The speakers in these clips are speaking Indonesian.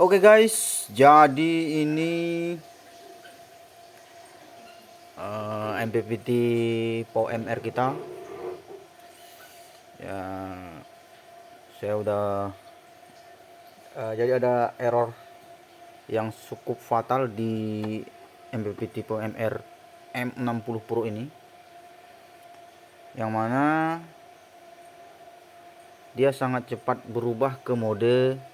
Oke guys, jadi ini MPPT PoMR kita ya. Saya udah jadi ada error yang cukup fatal di MPPT PoMR M60 Pro ini, yang mana dia sangat cepat berubah ke mode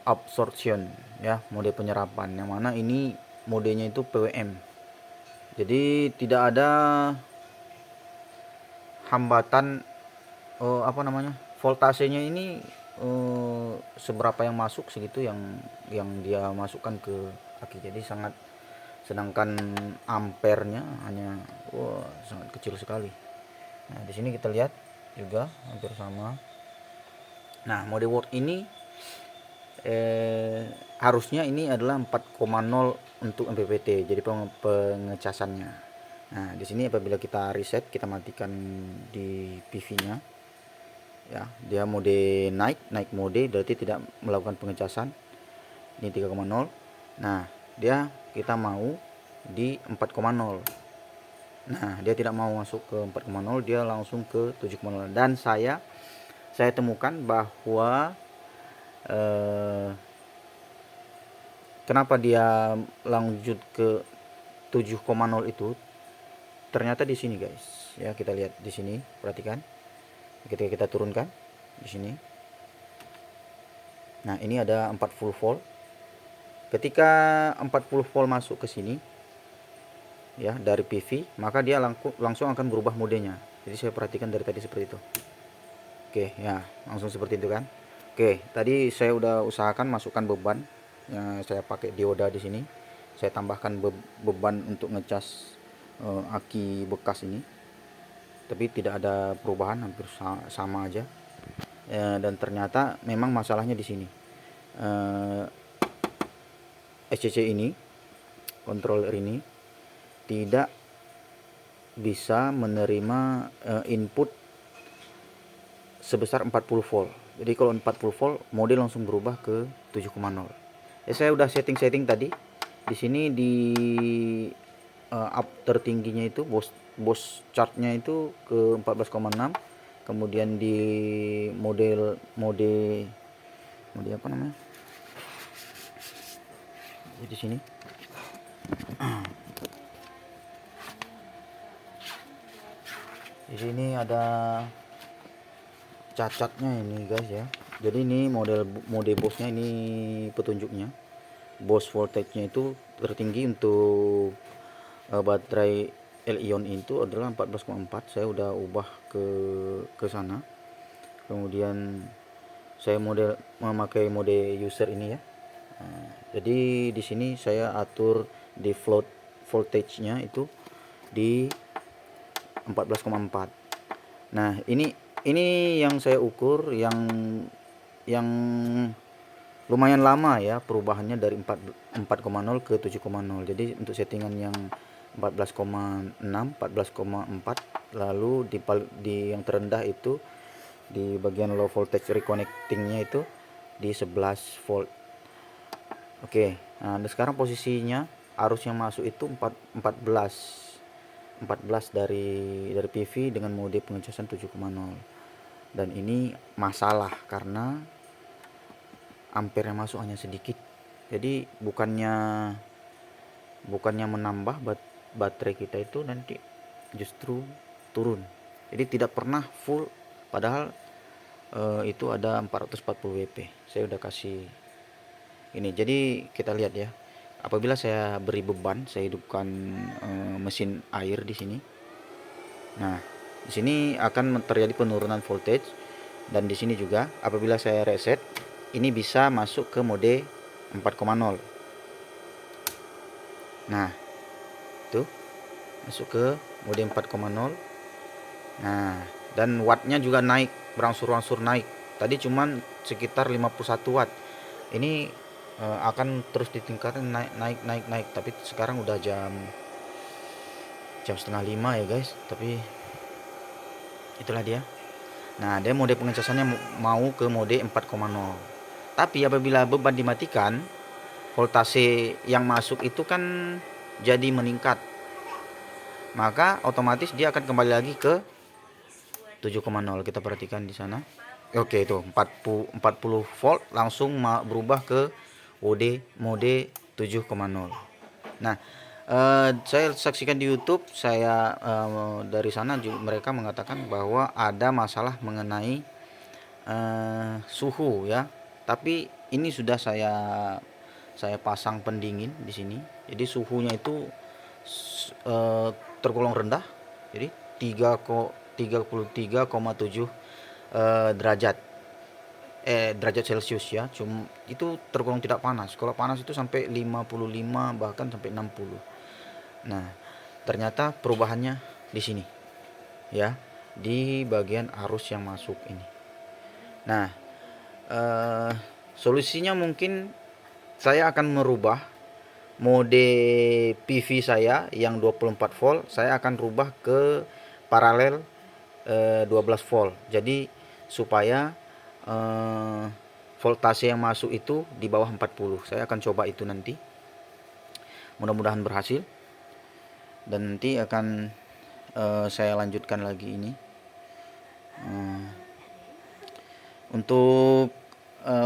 absorption ya, mode penyerapan, yang mana ini modenya itu PWM. Jadi tidak ada hambatan voltasenya ini, seberapa yang masuk segitu yang dia masukkan ke aki. Jadi sangat, sedangkan ampernya hanya sangat kecil sekali. Nah, di sini kita lihat juga hampir sama. Nah, mode work ini harusnya ini adalah 4,0 untuk MPPT, jadi pengecasannya. Nah, di sini apabila kita reset, kita matikan di PV-nya ya, dia mode naik mode, berarti tidak melakukan pengecasan. Ini 3,0. Nah, kita mau di 4,0. Nah, dia tidak mau masuk ke 4,0, dia langsung ke 7,0. Dan saya temukan bahwa kenapa dia lanjut ke 7,0 itu, ternyata di sini guys ya. Kita lihat di sini, perhatikan ketika kita turunkan di sini. Nah, ini ada 40 volt. Ketika 40 volt masuk ke sini ya dari PV, maka dia langsung akan berubah modenya. Jadi saya perhatikan dari tadi seperti itu. Oke ya, langsung seperti itu kan. Oke, tadi saya udah usahakan masukkan beban yang saya pakai dioda di sini. Saya tambahkan beban untuk ngecas aki bekas ini, tapi tidak ada perubahan, hampir sama aja. Dan ternyata memang masalahnya di sini. SCC ini, controller ini tidak bisa menerima input sebesar 40 volt. Jadi kalau 40 volt, mode langsung berubah ke 7,0. Saya udah setting tadi. Di sini di up tertingginya itu boost chartnya itu ke 14,6. Kemudian di mode apa namanya? Di sini. Di sini ada cacatnya ini guys ya. Jadi ini mode boostnya, ini petunjuknya. Boost voltage-nya itu tertinggi untuk baterai L-ion itu adalah 14,4. Saya udah ubah ke sana. Kemudian saya memakai mode user ini ya. Nah, jadi di sini saya atur di float voltage-nya itu di 14,4. Nah, ini yang saya ukur yang lumayan lama ya perubahannya dari 4,0 ke 7,0. Jadi untuk settingan yang 14,6, 14,4, lalu di yang terendah itu di bagian low voltage reconnectingnya itu di 11 volt. Oke, nah sekarang posisinya arus yang masuk itu 14 dari PV dengan mode pengecasan 7,0. Dan ini masalah karena ampere yang masuk hanya sedikit. Jadi bukannya menambah baterai kita itu nanti justru turun. Jadi tidak pernah full, padahal itu ada 440 WP. Saya udah kasih ini. Jadi kita lihat ya. Apabila saya beri beban, saya hidupkan mesin air di sini. Nah, di sini akan terjadi penurunan voltage, dan di sini juga apabila saya reset, ini bisa masuk ke mode 4,0. Nah, tuh masuk ke mode 4,0. Nah, dan wattnya juga naik, berangsur-angsur naik. Tadi cuman sekitar 51 watt. Ini akan terus ditingkatkan, naik. Tapi sekarang udah jam 4:30 ya guys. Tapi itulah dia. Nah, dia mode pengecasannya mau ke mode 4,0. Tapi apabila beban dimatikan, voltase yang masuk itu kan jadi meningkat, maka otomatis dia akan kembali lagi ke 7,0. Kita perhatikan di sana. Oke, itu 40 volt langsung berubah ke mode 7,0. Nah, saya saksikan di YouTube, dari sana juga mereka mengatakan bahwa ada masalah mengenai suhu ya. Tapi ini sudah saya pasang pendingin di sini. Jadi suhunya itu tergolong rendah. Jadi 33,7 derajat derajat Celcius ya. Itu tergolong tidak panas. Kalau panas itu sampai 55 bahkan sampai 60. Nah, ternyata perubahannya di sini ya, di bagian arus yang masuk ini. Nah, solusinya mungkin saya akan merubah mode PV saya yang 24 volt, saya akan rubah ke paralel 12 volt. Jadi supaya voltase yang masuk itu di bawah 40. Saya akan coba itu nanti. Mudah-mudahan berhasil. Dan nanti akan saya lanjutkan lagi ini. Untuk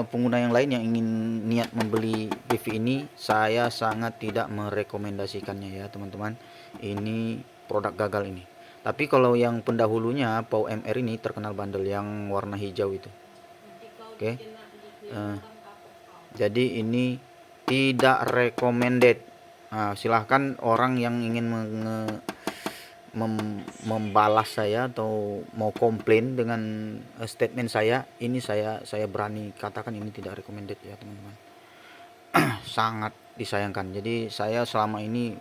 pengguna yang lain yang ingin niat membeli PV ini, saya sangat tidak merekomendasikannya ya teman-teman. Ini produk gagal ini. Tapi kalau yang pendahulunya Pau MR ini terkenal bandel, yang warna hijau itu. Oke. Jadi ini tidak recommended. Silahkan orang yang ingin membalas saya atau mau komplain dengan statement saya ini, saya berani katakan ini tidak recommended ya teman-teman. Sangat disayangkan. Jadi saya selama 5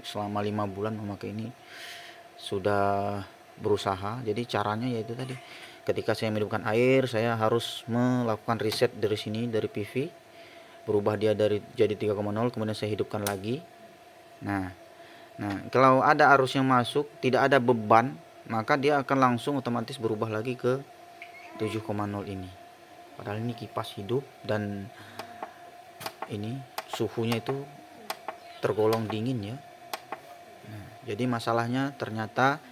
bulan memakai ini sudah berusaha. Jadi caranya yaitu tadi, ketika saya menghidupkan air, saya harus melakukan reset dari sini, dari PV, berubah dia jadi 3,0, kemudian saya hidupkan lagi. Nah, kalau ada arus yang masuk, tidak ada beban, maka dia akan langsung otomatis berubah lagi ke 7,0 ini. Padahal ini kipas hidup dan ini suhunya itu tergolong dingin ya. Nah, jadi masalahnya ternyata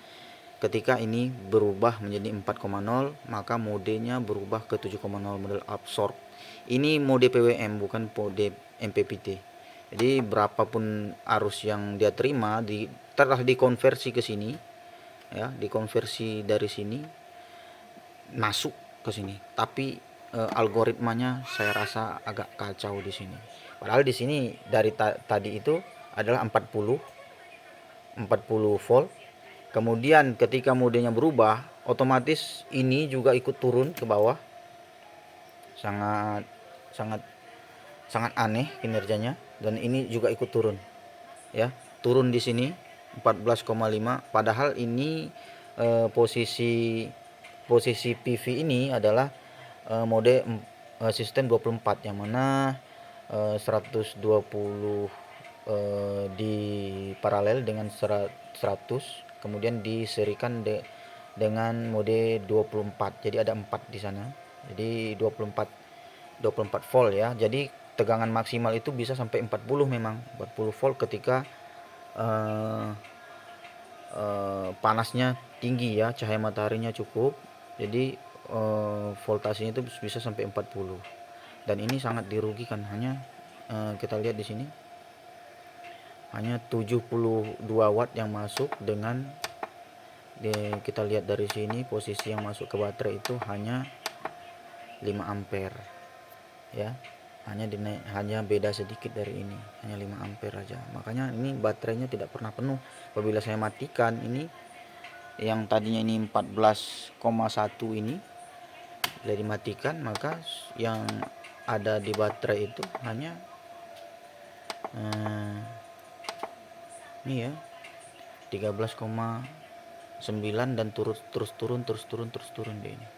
ketika ini berubah menjadi 4,0, maka modenya berubah ke 7,0 model absorb. Ini mode PWM, bukan mode MPPT. Jadi berapapun arus yang dia terima telah dikonversi ke sini ya, dikonversi dari sini masuk ke sini. Tapi algoritmanya saya rasa agak kacau di sini. Padahal di sini dari tadi itu adalah 40 volt. Kemudian ketika modenya berubah, otomatis ini juga ikut turun ke bawah. Sangat aneh kinerjanya. Dan ini juga ikut turun ya, turun di sini 14,5. Padahal ini posisi PV ini adalah mode sistem 24, yang mana 120 di paralel dengan 100, kemudian diserikan dengan mode 24. Jadi ada 4 di sana. Jadi 24 volt ya. Jadi tegangan maksimal itu bisa sampai 40, memang 40 volt ketika panasnya tinggi ya, cahaya mataharinya cukup. Jadi voltasenya itu bisa sampai 40. Dan ini sangat dirugikan. Hanya kita lihat di sini hanya 72 watt yang masuk, dengan kita lihat dari sini posisi yang masuk ke baterai itu hanya 5 ampere ya. Hanya beda sedikit dari ini, hanya 5 ampere aja. Makanya ini baterainya tidak pernah penuh. Apabila saya matikan ini, yang tadinya ini 14,1 ini bila dimatikan, maka yang ada di baterai itu hanya ini ya 13,9, dan terus turun deh ini.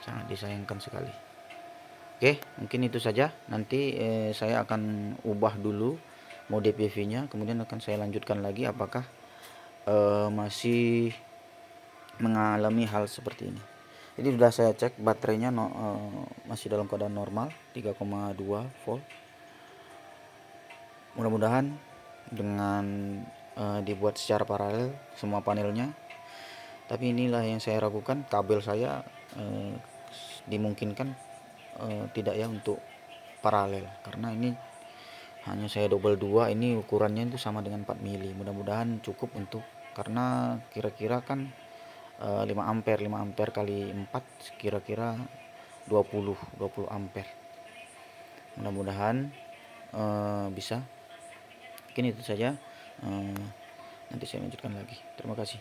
Sangat disayangkan sekali. Oke, mungkin itu saja. Nanti saya akan ubah dulu mode PV-nya, kemudian akan saya lanjutkan lagi apakah masih mengalami hal seperti ini. Ini sudah saya cek baterainya masih dalam keadaan normal 3,2 volt. Mudah-mudahan dengan dibuat secara paralel semua panelnya, tapi inilah yang saya ragukan, kabel saya dimungkinkan tidak ya untuk paralel, karena ini hanya saya double 2, ini ukurannya itu sama dengan 4 mili. Mudah-mudahan cukup untuk, karena kira-kira kan 5 ampere kali 4 kira-kira 20 ampere. Mudah-mudahan bisa. Mungkin itu saja. Nanti saya lanjutkan lagi. Terima kasih.